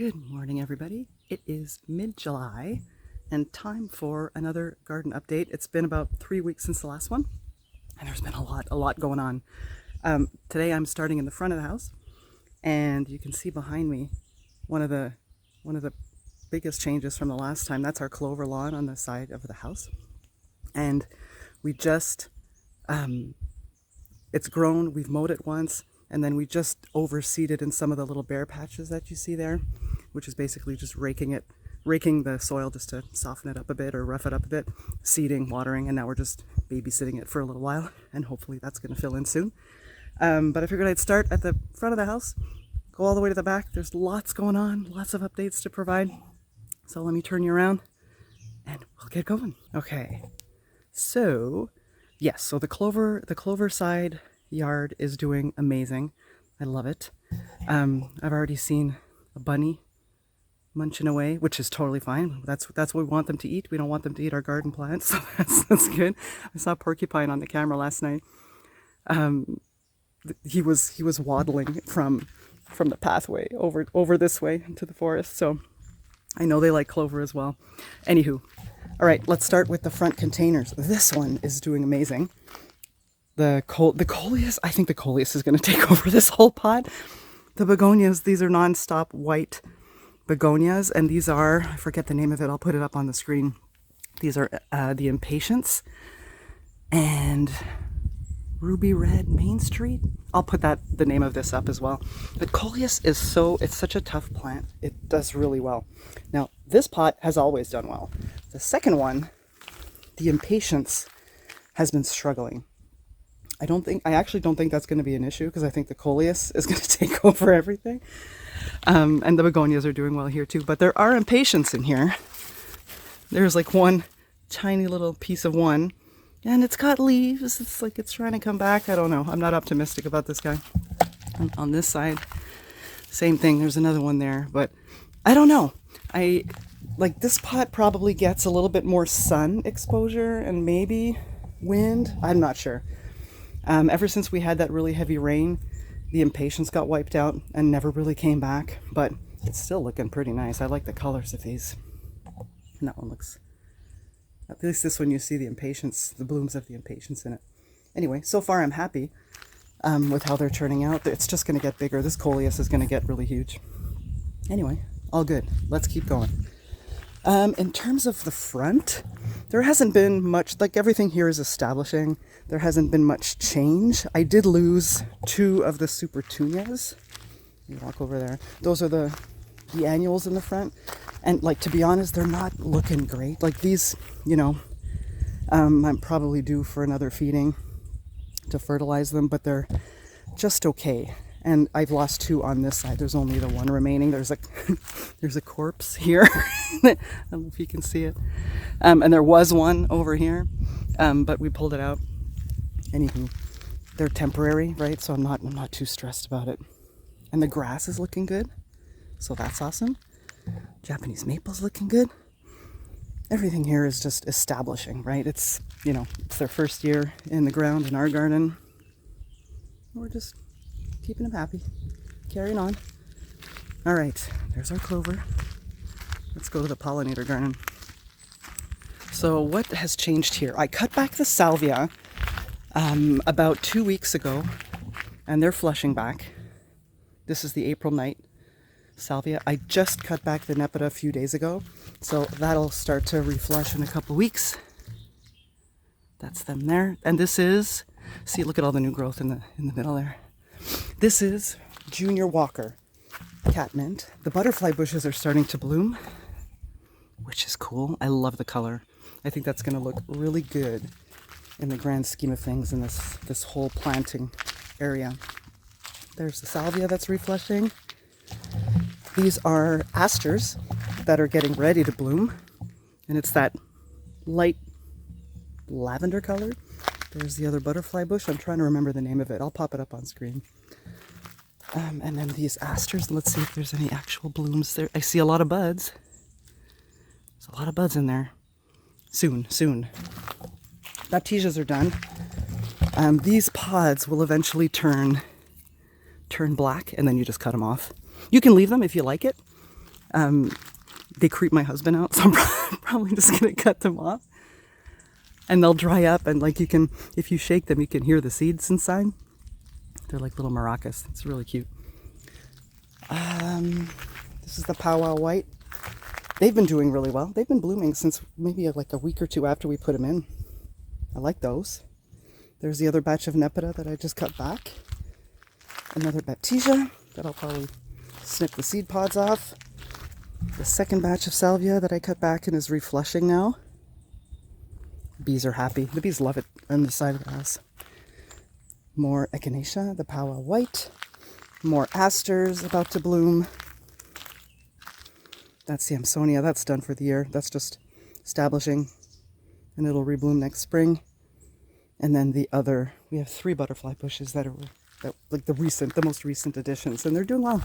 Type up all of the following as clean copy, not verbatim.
Good morning, everybody. It is mid-July and time for another garden update. It's been about 3 weeks since the last one, and there's been a lot going on. Today I'm starting in the front of the house, and you can see behind me one of the biggest changes from the last time. That's our clover lawn on the side of the house, and we just it's grown. We've mowed it once. And then we just overseeded in some of the little bare patches that you see there, which is basically just raking the soil just to soften it up a bit or rough it up a bit, seeding, watering, and now we're just babysitting it for a little while, and hopefully that's going to fill in soon. But I figured I'd start at the front of the house, go all the way to the back. There's lots going on, lots of updates to provide. So let me turn you around and we'll get going. Okay, so yes, so the clover side yard is doing amazing. I love it. I've already seen a bunny munching away, which is totally fine. That's what we want them to eat. We don't want them to eat our garden plants, so that's good. I saw a porcupine on the camera last night. He was waddling from the pathway over this way into the forest, so I know they like clover as well. Anywho, all right, let's start with the front containers. This one is doing amazing. The coleus, I think the coleus is going to take over this whole pot. The begonias, these are non-stop white begonias, and these are, I forget the name of it, I'll put it up on the screen. These are the Impatience and Ruby Red Main Street. I'll put the name of this up as well. The coleus is it's such a tough plant. It does really well. Now, this pot has always done well. The second one, the Impatience, has been struggling. I actually don't think that's going to be an issue, because I think the coleus is going to take over everything. And the begonias are doing well here too, but there are Impatience in here. There's like one tiny little piece of one, and it's got leaves. It's like it's trying to come back. I don't know. I'm not optimistic about this guy. And on this side, same thing. There's another one there, but I don't know. Like this pot probably gets a little bit more sun exposure and maybe wind. I'm not sure. Ever since we had that really heavy rain, the Impatience got wiped out and never really came back, but it's still looking pretty nice. I like the colors of these. And that one looks, at least this one you see the Impatience, the blooms of the Impatience in it. Anyway, so far I'm happy with how they're turning out. It's just going to get bigger. This coleus is going to get really huge. Anyway, all good. Let's keep going. In terms of the front, there hasn't been much, like everything here is establishing. There hasn't been much change. I did lose 2 of the super tunias. You walk over there. Those are the annuals in the front. And like, to be honest, they're not looking great. Like these, I'm probably due for another feeding to fertilize them, but they're just okay. And I've lost 2 on this side. There's only the 1 remaining. There's a corpse here. I don't know if you can see it. And there was one over here, but we pulled it out. Anywho, they're temporary, right? So I'm not too stressed about it. And the grass is looking good, so that's awesome. Japanese maple's looking good. Everything here is just establishing, right? It's it's their first year in the ground in our garden. We're just keeping them happy, carrying on. All right, there's our clover. Let's go to the pollinator garden. So what has changed here? I cut back the salvia about 2 weeks ago, and they're flushing back. This is the April night salvia. I just cut back the nepeta a few days ago, so that'll start to reflush in a couple weeks. That's them there. And this is, see, look at all the new growth in the middle there. This is Junior Walker catmint. The butterfly bushes are starting to bloom, which is cool. I love the color. I think that's going to look really good in the grand scheme of things in this whole planting area. There's the salvia that's reflushing. These are asters that are getting ready to bloom, and it's that light lavender color. There's the other butterfly bush. I'm trying to remember the name of it. I'll pop it up on screen. And then these asters. Let's see if there's any actual blooms there. I see a lot of buds. There's a lot of buds in there. Soon. Baptisias are done. These pods will eventually turn black, and then you just cut them off. You can leave them if you like it. They creep my husband out, so I'm probably just going to cut them off. And they'll dry up, and like you can, if you shake them, you can hear the seeds inside. They're like little maracas. It's really cute. This is the powwow white. They've been doing really well. They've been blooming since maybe like a week or two after we put them in. I like those. There's the other batch of nepeta that I just cut back. Another baptisia that I'll probably snip the seed pods off. The second batch of salvia that I cut back and is reflushing now. Bees are happy. The bees love it on the side of the house. More echinacea, the powwow white. More asters about to bloom. That's the Amsonia. That's done for the year. That's just establishing, and it'll rebloom next spring. And then the other, we have 3 butterfly bushes that are like the most recent additions, and they're doing well.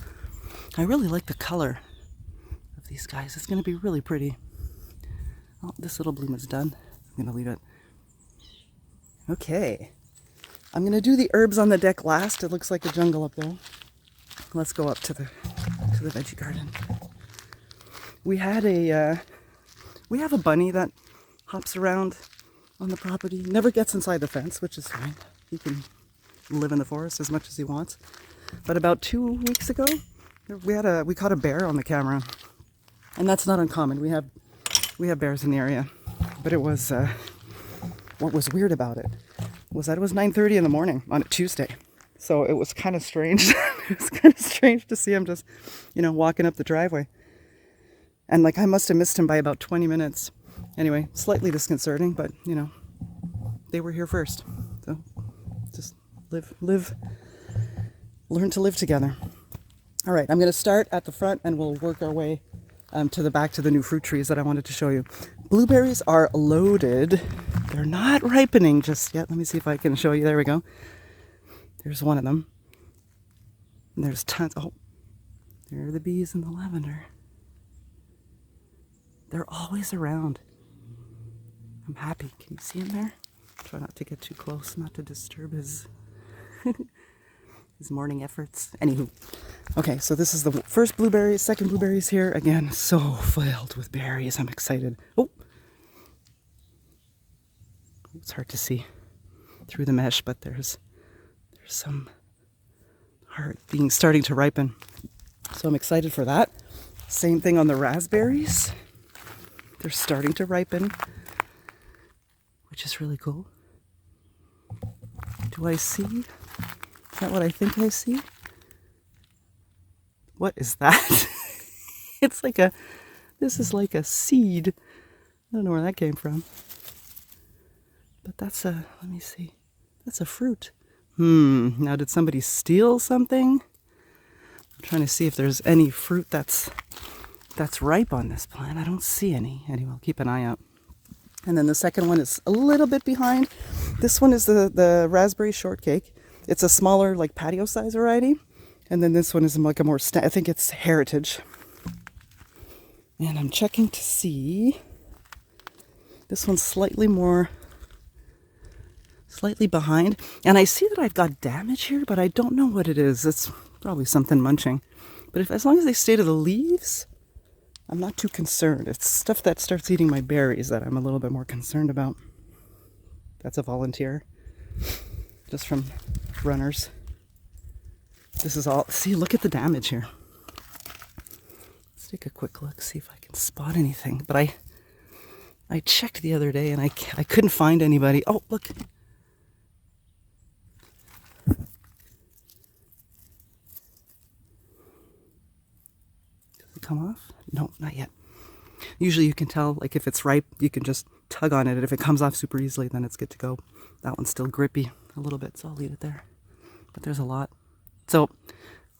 I really like the color of these guys. It's going to be really pretty. Oh, this little bloom is done. I'm going to leave it. Okay. I'm going to do the herbs on the deck last. It looks like a jungle up there. Let's go up to the veggie garden. We have a bunny that hops around on the property. Never gets inside the fence, which is fine. He can live in the forest as much as he wants. But about 2 weeks ago, we caught a bear on the camera, and that's not uncommon. We have bears in the area, but it was what was weird about it was that it was 9:30 in the morning on a Tuesday, so it was kind of strange. It was kind of strange to see him just, walking up the driveway, and like I must have missed him by about 20 minutes. Anyway, slightly disconcerting, but they were here first, so just learn to live together. All right, I'm going to start at the front and we'll work our way to the back to the new fruit trees that I wanted to show you. Blueberries are loaded. They're not ripening just yet. Let me see if I can show you. There we go. There's one of them. And there's tons. Oh, there are the bees and the lavender. They're always around. I'm happy. Can you see him there? Try not to get too close, not to disturb his his morning efforts. Anywho, okay, so this is the first blueberries, second blueberries here. Again, so filled with berries. I'm excited. Oh, it's hard to see through the mesh, but there's some starting to ripen. So I'm excited for that. Same thing on the raspberries. They're starting to ripen, which is really cool. Do I see? Is that what I think I see? What is that? This is like a seed. I don't know where that came from. But let me see. That's a fruit. Now did somebody steal something? I'm trying to see if there's any fruit that's ripe on this plant. I don't see any. Anyway, I'll keep an eye out. And then the second one is a little bit behind. This one is the raspberry shortcake. It's a smaller, like patio size variety. And then this one is like a more, I think it's heritage. And I'm checking to see. This one's slightly behind. And I see that I've got damage here, but I don't know what it is. It's probably something munching. But as long as they stay to the leaves, I'm not too concerned. It's stuff that starts eating my berries that I'm a little bit more concerned about. That's a volunteer. Just from runners. This is all, see, look at the damage here. Let's take a quick look, see if I can spot anything. But I checked the other day and I couldn't find anybody. Oh, look. Does it come off? No, not yet. Usually you can tell, like if it's ripe, you can just tug on it. And if it comes off super easily, then it's good to go. That one's still grippy a little bit, so I'll leave it there. But there's a lot. So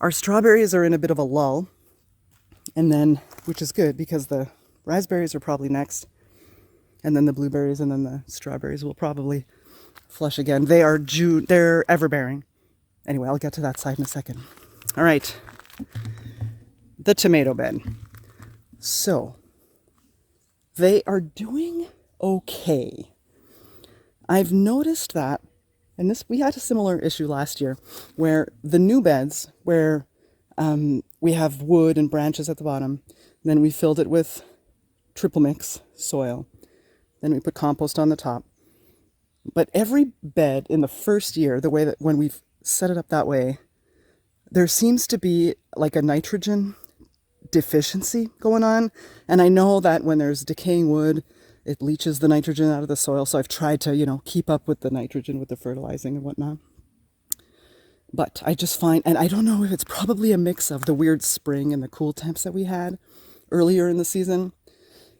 our strawberries are in a bit of a lull. And then, which is good because the raspberries are probably next. And then the blueberries and then the strawberries will probably flush again. They're everbearing. Anyway, I'll get to that side in a second. All right. The tomato bed. So they are doing okay. I've noticed that, and we had a similar issue last year where the new beds, where we have wood and branches at the bottom. Then we filled it with triple mix soil. Then we put compost on the top. But every bed in the first year, the way that when we've set it up that way, there seems to be like a nitrogen deficiency going on. And I know that when there's decaying wood, it leaches the nitrogen out of the soil. So I've tried to, keep up with the nitrogen with the fertilizing and whatnot. But I just find, and I don't know if it's probably a mix of the weird spring and the cool temps that we had earlier in the season.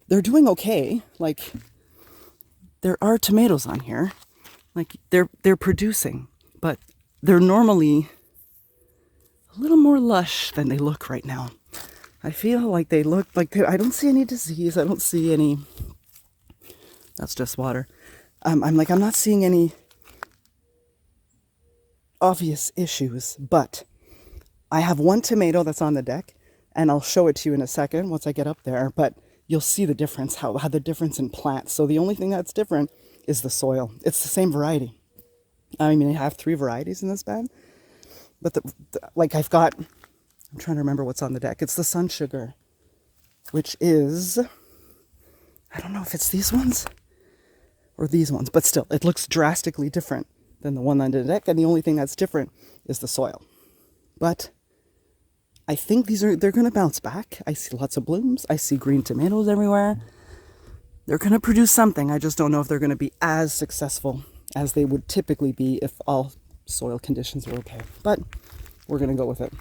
They're doing okay. Like, there are tomatoes on here. Like, they're producing, but they're normally a little more lush than they look right now. I feel like they look like I don't see any disease. I don't see any. That's just water. I'm not seeing any obvious issues, but I have one tomato that's on the deck, and I'll show it to you in a second once I get up there, but you'll see the difference, how the difference in plants. So the only thing that's different is the soil. It's the same variety. I mean, I have 3 varieties in this bed, but I'm trying to remember what's on the deck. It's the Sun Sugar, which is, I don't know if it's these ones or these ones, but still, it looks drastically different than the one on the deck, and the only thing that's different is the soil. But I think they're going to bounce back. I see lots of blooms. I see green tomatoes everywhere. They're going to produce something. I just don't know if they're going to be as successful as they would typically be if all soil conditions were okay. But we're going to go with it.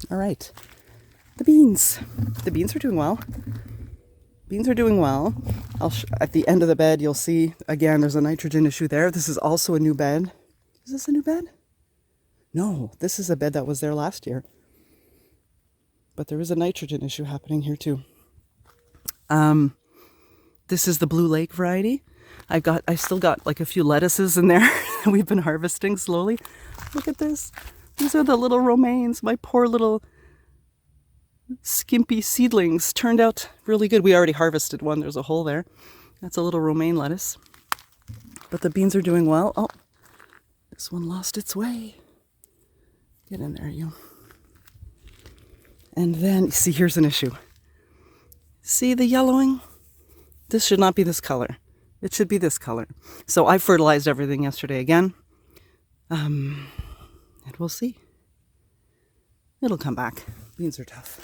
All right. The beans. The beans are doing well. Beans are doing well. At the end of the bed, you'll see, again, there's a nitrogen issue there. This is also a new bed. Is this a new bed? No, this is a bed that was there last year. But there is a nitrogen issue happening here too. This is the Blue Lake variety. I still got like a few lettuces in there. We've been harvesting slowly. Look at this. These are the little romaines. My poor little skimpy seedlings turned out really good. We already harvested one. There's a hole there. That's a little romaine lettuce. But the beans are doing well. Oh, this one lost its way. Get in there, you. And then, see, here's an issue. See the yellowing? This should not be this color. It should be this color. So I fertilized everything yesterday again. And we'll see. It'll come back. Beans are tough.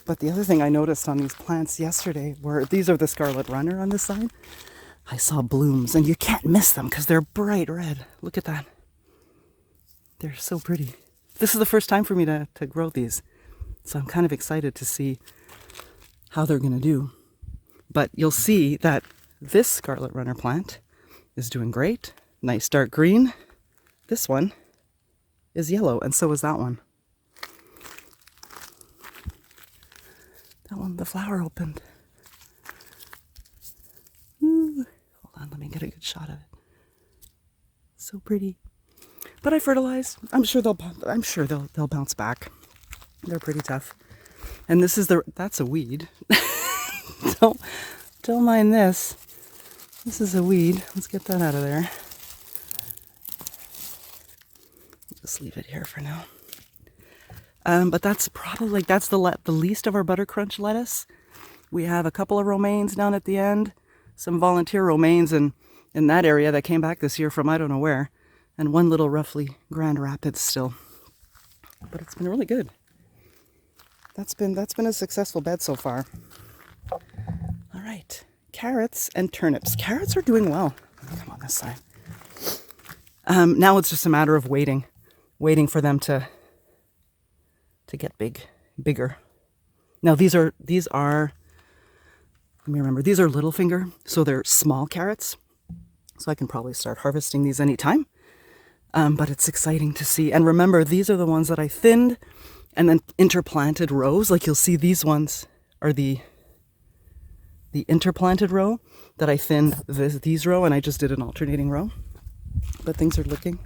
But the other thing I noticed on these plants yesterday were, these are the scarlet runner on this side. I saw blooms, and you can't miss them because they're bright red. Look at that. They're so pretty. This is the first time for me to grow these. So I'm kind of excited to see how they're going to do. But you'll see that this scarlet runner plant is doing great. Nice dark green. This one is yellow, and so is that one. That one, the flower opened. Ooh. Hold on, let me get a good shot of it. So pretty. But I fertilized. I'm sure they'll bounce back. They're pretty tough. And this is that's a weed. Don't mind this. This is a weed. Let's get that out of there. Just leave it here for now. But that's probably, that's the least of our butter crunch lettuce. We have a couple of romaines down at the end, some volunteer romaines in that area that came back this year from I don't know where, and one little roughly Grand Rapids still. But it's been really good. That's been a successful bed so far. All right, carrots and turnips. Carrots are doing well. Come on this side. Now it's just a matter of waiting for them to get bigger. Now these are, let me remember, these are little finger, so they're small carrots. So I can probably start harvesting these anytime. But it's exciting to see. And remember, these are the ones that I thinned and then interplanted rows. Like you'll see these ones are the interplanted row that I thinned these row, and I just did an alternating row. But things are looking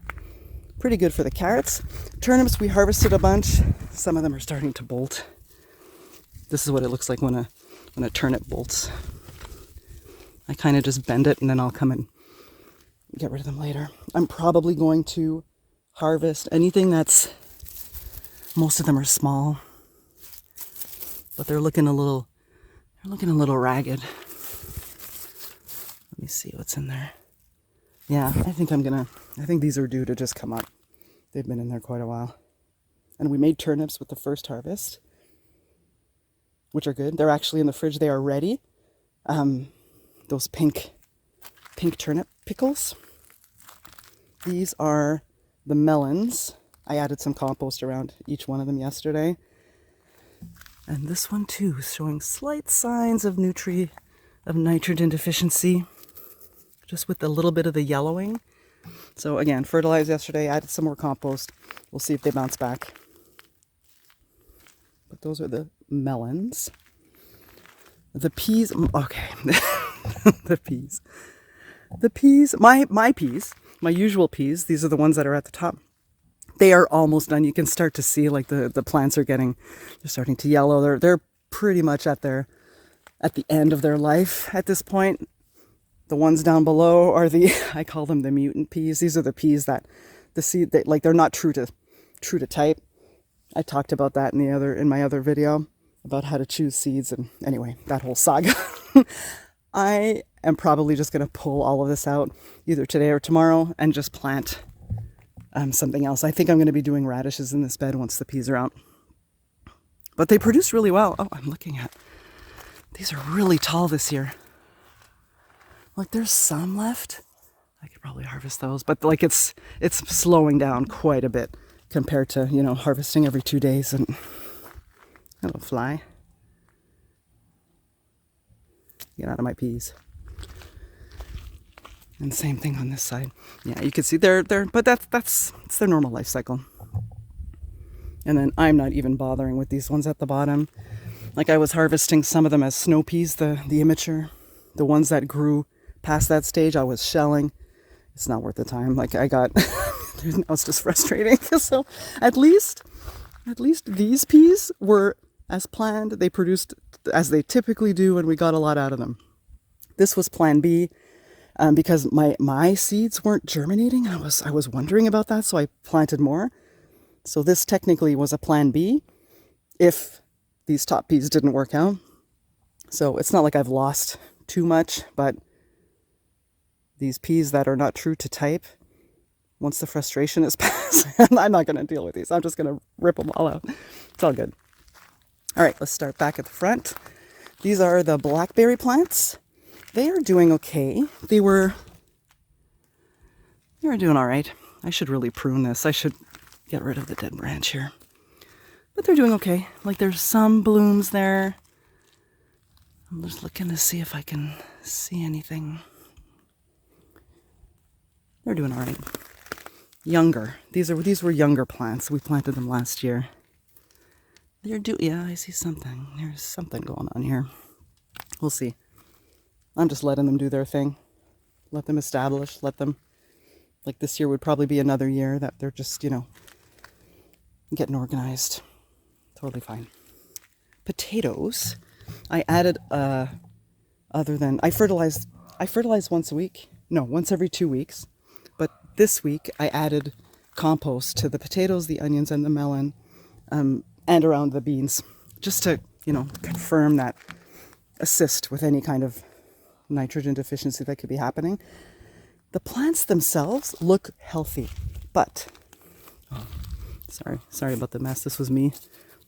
pretty good for the carrots. Turnips, we harvested a bunch. Some of them are starting to bolt. This is what it looks like when a turnip bolts. I kind of just bend it and then I'll come and get rid of them later. I'm probably going to harvest anything that's Most of them are small, but they're looking a little ragged. Let me see what's in there. Yeah, I think these are due to just come up. They've been in there quite a while. And we made turnips with the first harvest, which are good. They're actually in the fridge. They are ready. Those pink turnip pickles. These are the melons. I added some compost around each one of them yesterday. And this one too is showing slight signs of nitrogen deficiency, just with a little bit of the yellowing. So again, fertilized yesterday, added some more compost. We'll see if they bounce back. But those are the melons. The peas, okay. The peas, my peas, my usual peas, these are the ones that are at the top. They are almost done. You can start to see like the plants are they're starting to yellow. They're pretty much at the end of their life at this point. The ones down below are I call them the mutant peas. These are the peas that the seed, like they're not true to type. I talked about that in my other video about how to choose seeds, and anyway, that whole saga. I am probably just going to pull all of this out either today or tomorrow and just plant something else. I think I'm going to be doing radishes in this bed once the peas are out. But they produce really well. Oh, I'm looking at, these are really tall this year. Like there's some left. I could probably harvest those, but like it's slowing down quite a bit compared to, harvesting every 2 days. And hello, fly. Get out of my peas. And same thing on this side. Yeah, you can see but it's their normal life cycle. And then I'm not even bothering with these ones at the bottom. Like I was harvesting some of them as snow peas, the immature. The ones that grew past that stage, I was shelling. It's not worth the time. Like I got, now it's just frustrating. So at least these peas were as planned. They produced as they typically do, and we got a lot out of them. This was plan B. Because my seeds weren't germinating. I was wondering about that, so I planted more. So this technically was a plan B if these top peas didn't work out. So it's not like I've lost too much, but these peas that are not true to type, once the frustration is past, I'm not going to deal with these. I'm just going to rip them all out. It's all good. All right, let's start back at the front. These are the blackberry plants. They are doing okay. They were doing all right. I should really prune this. I should get rid of the dead branch here. But they're doing okay. Like there's some blooms there. I'm just looking to see if I can see anything. They're doing all right. Younger. These were younger plants. We planted them last year. Yeah, I see something. There's something going on here. We'll see. I'm just letting them do their thing. Let them establish. Let them, like this year would probably be another year that they're just, getting organized. Totally fine. Potatoes. I added, I fertilized once a week. No, once every 2 weeks. But this week I added compost to the potatoes, the onions, and the melon, and around the beans, just to, confirm that, assist with any kind of nitrogen deficiency that could be happening. The plants themselves look healthy, but sorry about the mess. This was me,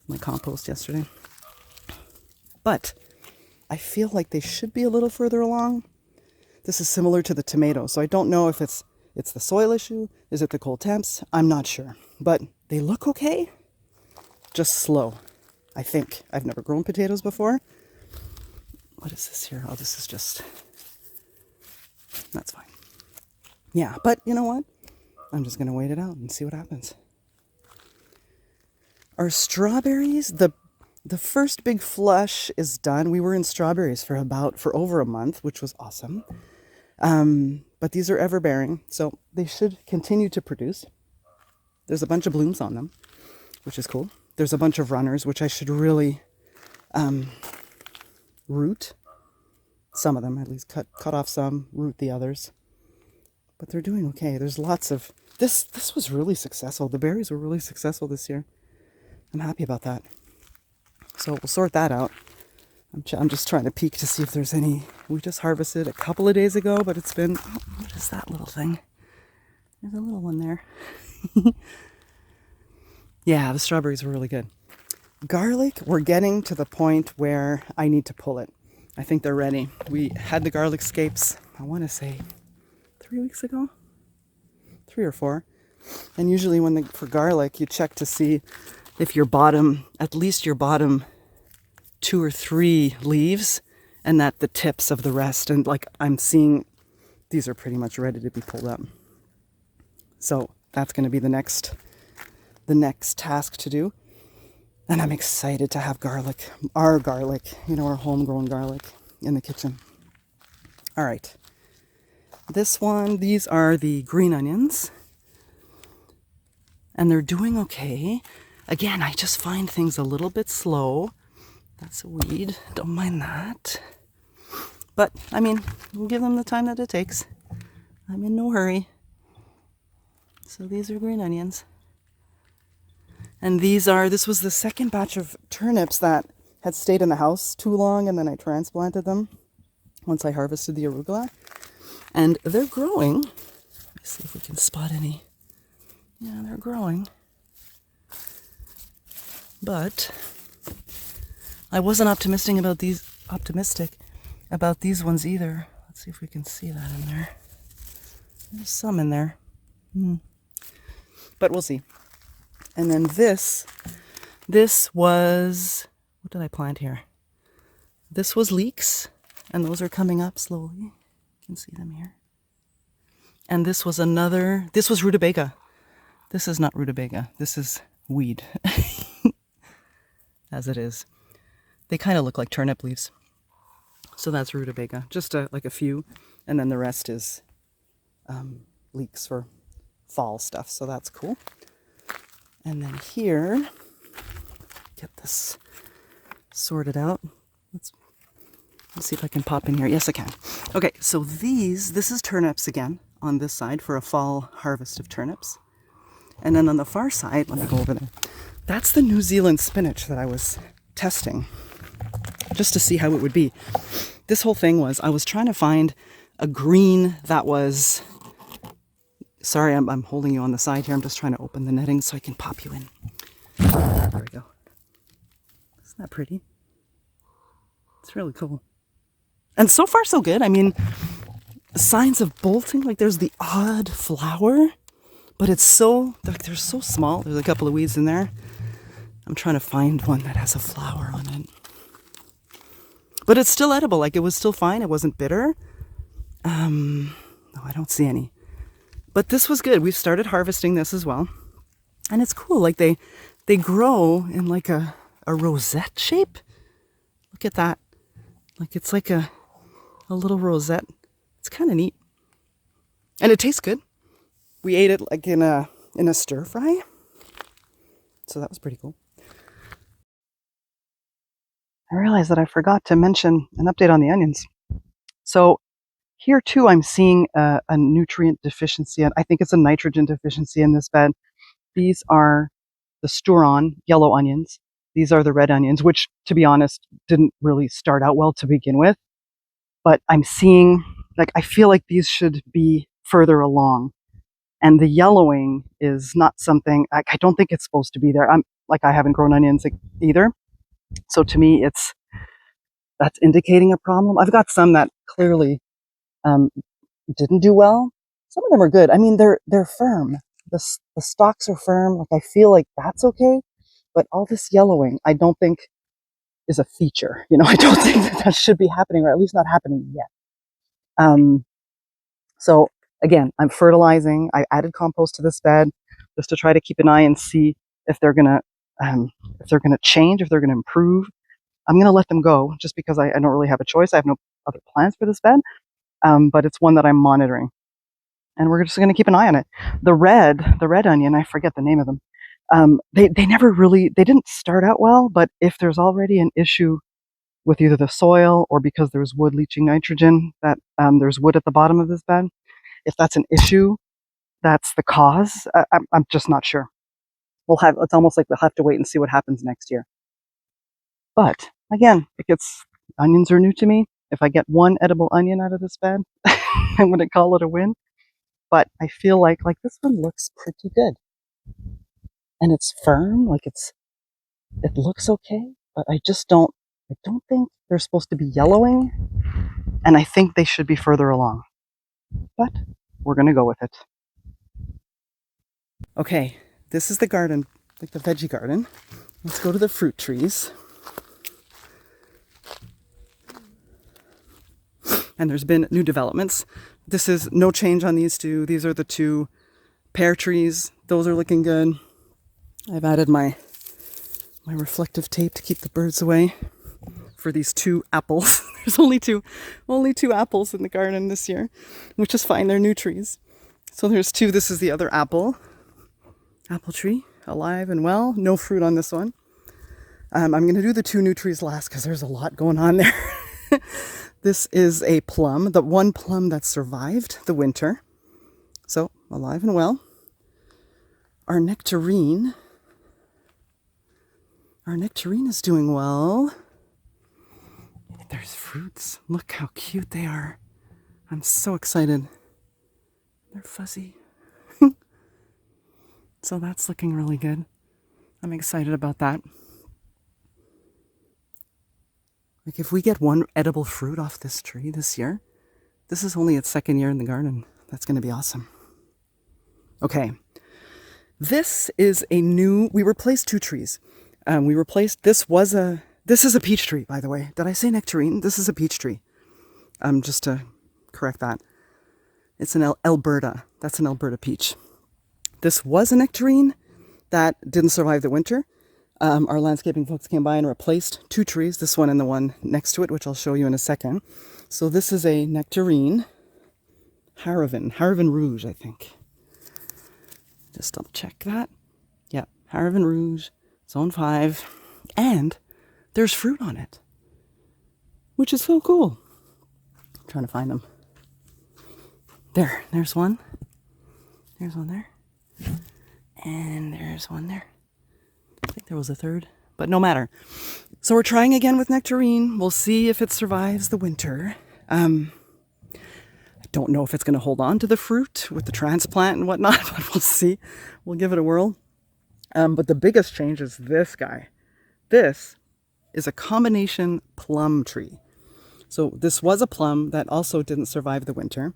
my compost yesterday. But I feel like they should be a little further along. This is similar to the tomatoes, so I don't know if it's the soil issue. Is it the cold temps? I'm not sure, but they look okay. Just slow, I think. I've never grown potatoes before. What is this here? Oh, this is just, that's fine. Yeah, but you know what? I'm just going to wait it out and see what happens. Our strawberries, the first big flush is done. We were in strawberries for over a month, which was awesome. But these are ever-bearing, so they should continue to produce. There's a bunch of blooms on them, which is cool. There's a bunch of runners, which I should really root. Some of them, at least cut off some, root the others. But they're doing okay. There's lots of... This was really successful. The berries were really successful this year. I'm happy about that. So we'll sort that out. I'm just trying to peek to see if there's any. We just harvested a couple of days ago, but it's been, oh, what is that little thing? There's a little one there. Yeah, the strawberries were really good. Garlic, we're getting to the point where I need to pull it. I think they're ready. We had the garlic scapes, I want to say 3 weeks ago, 3 or 4. And usually for garlic, you check to see if at least your bottom 2 or 3 leaves, and that the tips of the rest. And like I'm seeing, these are pretty much ready to be pulled up. So that's going to be the next task to do. And I'm excited to have our garlic, our homegrown garlic in the kitchen. All right. These are the green onions. And they're doing okay. Again, I just find things a little bit slow. That's a weed. Don't mind that. But, I mean, we'll give them the time that it takes. I'm in no hurry. So these are green onions. And this was the second batch of turnips that had stayed in the house too long, and then I transplanted them once I harvested the arugula. And they're growing. Let's see if we can spot any. Yeah, they're growing. But I wasn't optimistic about these ones either. Let's see if we can see that in there. There's some in there. But we'll see. And then this was, what did I plant here? This was leeks, and those are coming up slowly. You can see them here. And this was rutabaga. This is not rutabaga. This is weed, as it is. They kind of look like turnip leaves. So that's rutabaga, just like a few. And then the rest is leeks for fall stuff. So that's cool. And then here, get this sorted out. Let's see if I can pop in here. Yes, I can. Okay, so this is turnips again on this side for a fall harvest of turnips. And then on the far side, let me go over there. That's the New Zealand spinach that I was testing just to see how it would be. This whole thing was, I was trying to find a green that was, sorry, I'm holding you on the side here. I'm just trying to open the netting so I can pop you in. There we go. Isn't that pretty? It's really cool. And so far so good. I mean, signs of bolting, like there's the odd flower, but it's so, like they're so small. There's a couple of weeds in there. I'm trying to find one that has a flower on it. But it's still edible. Like it was still fine. It wasn't bitter. No, I don't see any. But this was good. We've started harvesting this as well. And it's cool. Like they grow in like a rosette shape. Look at that. Like it's like a little rosette. It's kind of neat. And it tastes good. We ate it like in a stir fry. So that was pretty cool. I realized that I forgot to mention an update on the onions. So here too, I'm seeing a nutrient deficiency. I think it's a nitrogen deficiency in this bed. These are the Sturon yellow onions. These are the red onions, which, to be honest, didn't really start out well to begin with. But I'm seeing, like, I feel like these should be further along. And the yellowing is not something, I don't think it's supposed to be there. I haven't grown onions either. So to me, that's indicating a problem. I've got some that clearly didn't do well. Some of them are good. I mean, they're firm. The stalks are firm. Like I feel like that's okay. But all this yellowing, I don't think is a feature. I don't think that should be happening, or at least not happening yet. So again, I'm fertilizing. I added compost to this bed just to try to keep an eye and see if they're gonna change, if they're gonna improve. I'm gonna let them go just because I don't really have a choice. I have no other plans for this bed, but it's one that I'm monitoring, and we're just gonna keep an eye on it. The red onion, I forget the name of them. They didn't start out well, but if there's already an issue with either the soil or because there's wood leaching nitrogen, that there's wood at the bottom of this bed, if that's an issue, that's the cause. I'm just not sure. it's almost like we'll have to wait and see what happens next year. But again, onions are new to me. If I get one edible onion out of this bed, I'm going to call it a win. But I feel like this one looks pretty good. And it's firm, it looks okay, but I don't think they're supposed to be yellowing, and I think they should be further along. But we're going to go with it. Okay, this is the garden, like the veggie garden. Let's go to the fruit trees. And there's been new developments. This is no change on these two. These are the two pear trees. Those are looking good. I've added my reflective tape to keep the birds away for these two apples. There's only two apples in the garden this year, which is fine. They're new trees. So there's two. This is the other apple tree, alive and well. No fruit on this one. I'm going to do the two new trees last because there's a lot going on there. This is a plum, the one plum that survived the winter. So alive and well. Our nectarine is doing well. There's fruits. Look how cute they are. I'm so excited. They're fuzzy. So that's looking really good. I'm excited about that. Like if we get one edible fruit off this tree this year, this is only its second year in the garden. That's going to be awesome. Okay. This is we replaced two trees. This is a peach tree, by the way. Did I say nectarine? This is a peach tree. Just to correct that. It's an Alberta. That's an Alberta peach. This was a nectarine that didn't survive the winter. Our landscaping folks came by and replaced two trees, this one and the one next to it, which I'll show you in a second. So this is a nectarine, Haravin Rouge, I think. Just double check that. Yeah, Haravin Rouge, Zone 5, and there's fruit on it, which is so cool. I'm trying to find them. There's one. There's one there. And there's one there. I think there was a third, but no matter. So we're trying again with nectarine. We'll see if it survives the winter. I don't know if it's going to hold on to the fruit with the transplant and whatnot, but we'll see. We'll give it a whirl. But the biggest change is this guy. This is a combination plum tree. So this was a plum that also didn't survive the winter.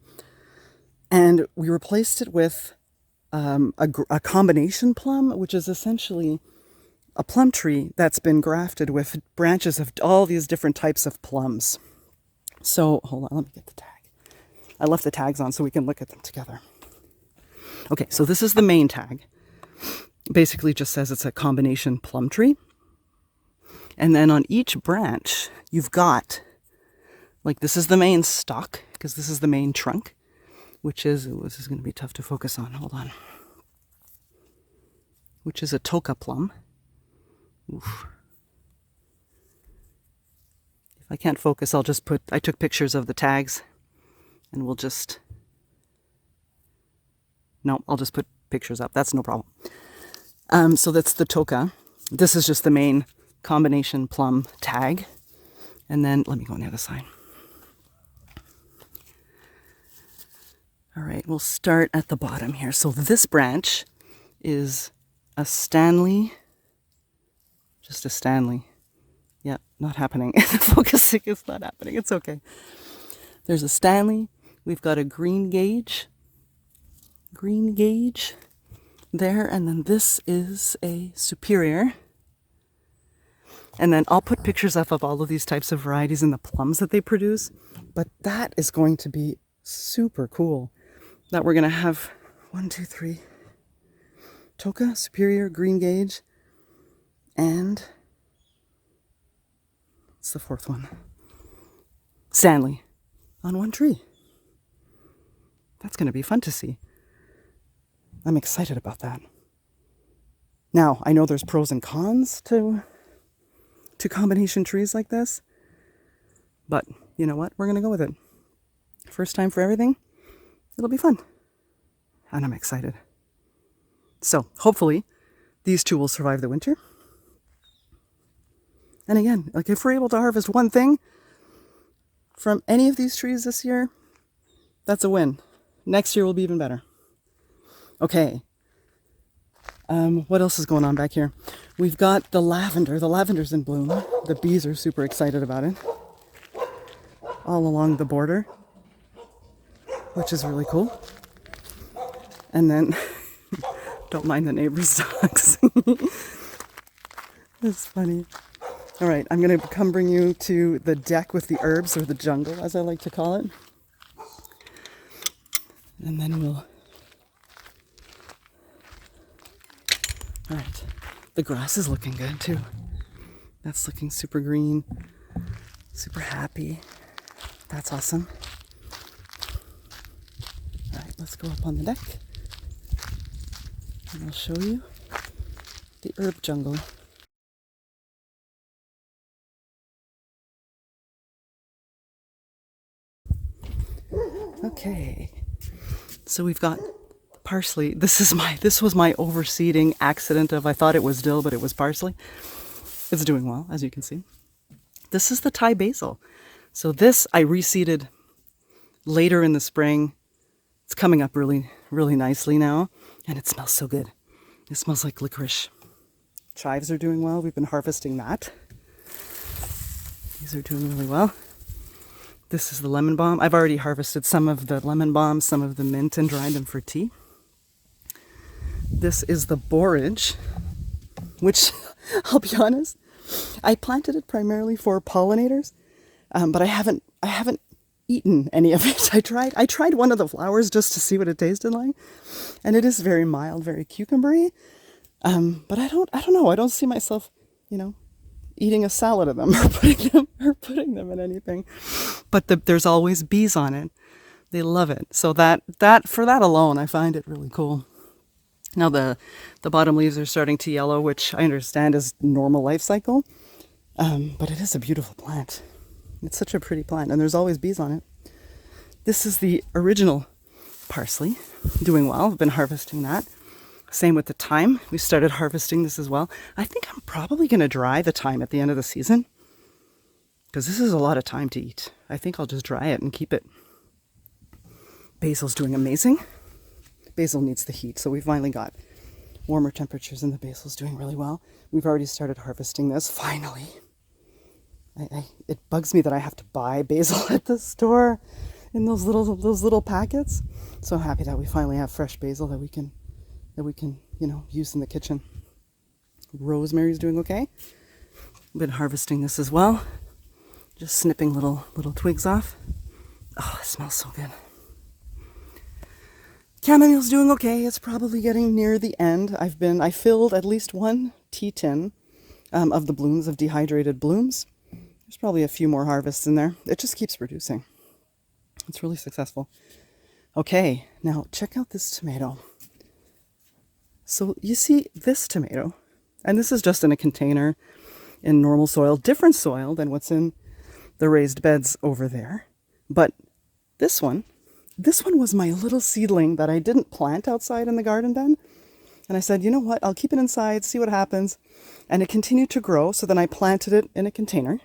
And we replaced it with a combination plum, which is essentially a plum tree that's been grafted with branches of all these different types of plums. So hold on, let me get the tag. I left the tags on so we can look at them together. Okay, so this is the main tag. Basically just says it's a combination plum tree. And then on each branch, you've got, this is the main stalk, because this is the main trunk, which is, this is going to be tough to focus on, hold on. Which is a toka plum. Oof. If I can't focus, I took pictures of the tags, and I'll just put pictures up. That's no problem. So that's the toka. This is just the main combination plum tag. And then, let me go on the other side. All right, we'll start at the bottom here. So this branch is a Stanley. Just a Stanley. Yeah, not happening. Focusing is not happening. It's okay. There's a Stanley. We've got a green gauge there. And then this is a Superior. And then I'll put pictures up of all of these types of varieties and the plums that they produce. But that is going to be super cool. That we're going to have 1, 2, 3. Toka, Superior, green gauge, and what's the fourth one? Stanley on one tree. That's going to be fun to see. I'm excited about that. Now, I know there's pros and cons to combination trees like this, but you know what? We're going to go with it. First time for everything. It'll be fun. And I'm excited. So hopefully These two will survive the winter. And again, like if we're able to harvest one thing from any of these trees this year, that's a win. Next year will be even better. Okay. What else is going on back here? We've got the lavender. The lavender's in bloom. The bees are super excited about it. All along the border, which is really cool. And then, don't mind the neighbor's dogs. That's funny. All right, I'm going to come bring you to the deck with the herbs, or the jungle, as I like to call it. And then we'll... All right, the grass is looking good too. That's looking super green, super happy. That's awesome. All right, let's go up on the deck. And I'll show you the herb jungle. Okay, so we've got parsley. This was my overseeding accident of, I thought it was dill, but it was parsley. It's doing well, as you can see. This is the Thai basil. So this I reseeded later in the spring. It's coming up really, really nicely now, and it smells so good. It smells like licorice. Chives are doing well. We've been harvesting that. These are doing really well. This is the lemon balm. I've already harvested some of the lemon balm, some of the mint, and dried them for tea. This is the borage, which, I'll be honest, I planted it primarily for pollinators, but I haven't eaten any of it. I tried one of the flowers just to see what it tasted like, and it is very mild, very cucumbery. But I don't know. I don't see myself, eating a salad of them or putting them in anything. But there's always bees on it. They love it. So that for that alone, I find it really cool. Now the bottom leaves are starting to yellow, which I understand is normal life cycle. But it is a beautiful plant. It's such a pretty plant, and there's always bees on it. This is the original parsley, doing well. I've been harvesting that. Same with the thyme. We started harvesting this as well. I think I'm probably going to dry the thyme at the end of the season, because this is a lot of thyme to eat. I think I'll just dry it and keep it. Basil's doing amazing. Basil needs the heat, so we finally got warmer temperatures and the basil's doing really well. We've already started harvesting this, finally. It bugs me that I have to buy basil at the store in those little packets. So I'm happy that we finally have fresh basil that we can use in the kitchen. Rosemary's doing okay. I've been harvesting this as well. Just snipping little twigs off. Oh, it smells so good. Chamomile's doing okay. It's probably getting near the end. I filled at least one tea tin of the blooms, of dehydrated blooms. There's probably a few more harvests in there. It just keeps producing. It's really successful. Okay, now check out this tomato. So you see this tomato, and this is just in a container in normal soil, different soil than what's in the raised beds over there. But this one was my little seedling that I didn't plant outside in the garden bed. And I said, you know what, I'll keep it inside, see what happens. And it continued to grow, so then I planted it in a container,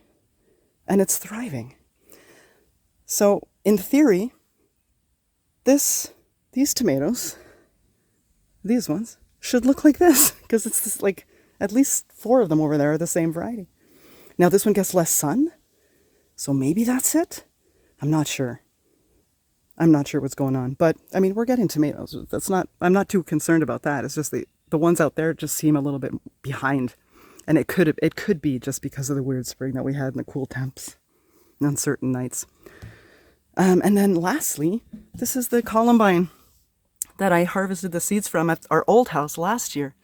and it's thriving. So in theory, these tomatoes, these ones, should look like this, because it's this, like, at least 4 of them over there are the same variety. Now this one gets less sun, so maybe that's it. I'm not sure. I'm not sure what's going on, but I mean, we're getting tomatoes. I'm not too concerned about that. It's just the ones out there just seem a little bit behind, and it could be just because of the weird spring that we had in the cool temps on certain nights. And then lastly, this is the columbine that I harvested the seeds from at our old house last year,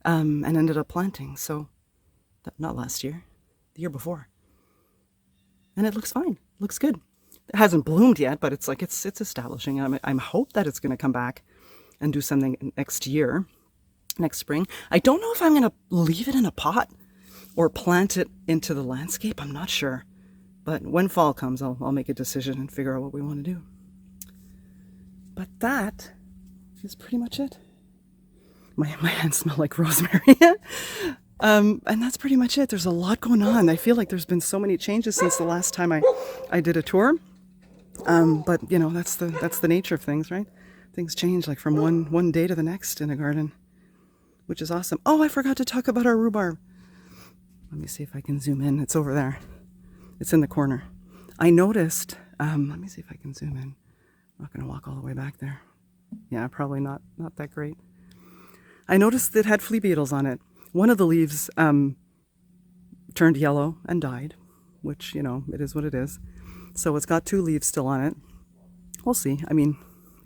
and ended up planting. So, not last year, the year before. And it looks fine. It looks good. It hasn't bloomed yet, but it's establishing. I'm hope that it's going to come back and do something next year, next spring. I don't know if I'm going to leave it in a pot or plant it into the landscape. I'm not sure. But when fall comes, I'll make a decision and figure out what we want to do. But that is pretty much it. My hands smell like rosemary. And that's pretty much it. There's a lot going on. I feel like there's been so many changes since the last time I did a tour. But you know, that's the nature of things, right? Things change like from one day to the next in a garden, which is awesome. Oh, I forgot to talk about our rhubarb. Let me see if I can zoom in. It's over there. It's in the corner. I noticed, let me see if I can zoom in. I'm not going to walk all the way back there. Yeah, probably not that great. I noticed it had flea beetles on it. One of the leaves turned yellow and died, which, you know, it is what it is. So it's got 2 leaves still on it. We'll see. I mean,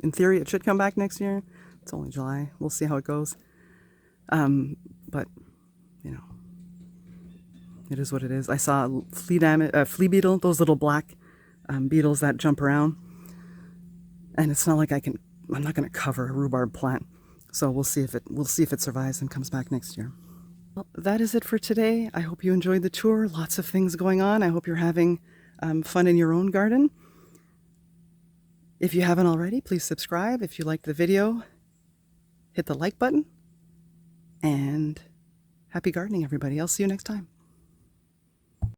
in theory, it should come back next year. It's only July. We'll see how it goes. But, you know, it is what it is. I saw a flea beetle, those little black beetles that jump around. And it's not like I'm not going to cover a rhubarb plant. So we'll see if it survives and comes back next year. Well, that is it for today. I hope you enjoyed the tour. Lots of things going on. I hope you're having fun in your own garden. If you haven't already, please subscribe. If you liked the video, hit the like button. And happy gardening, everybody. I'll see you next time.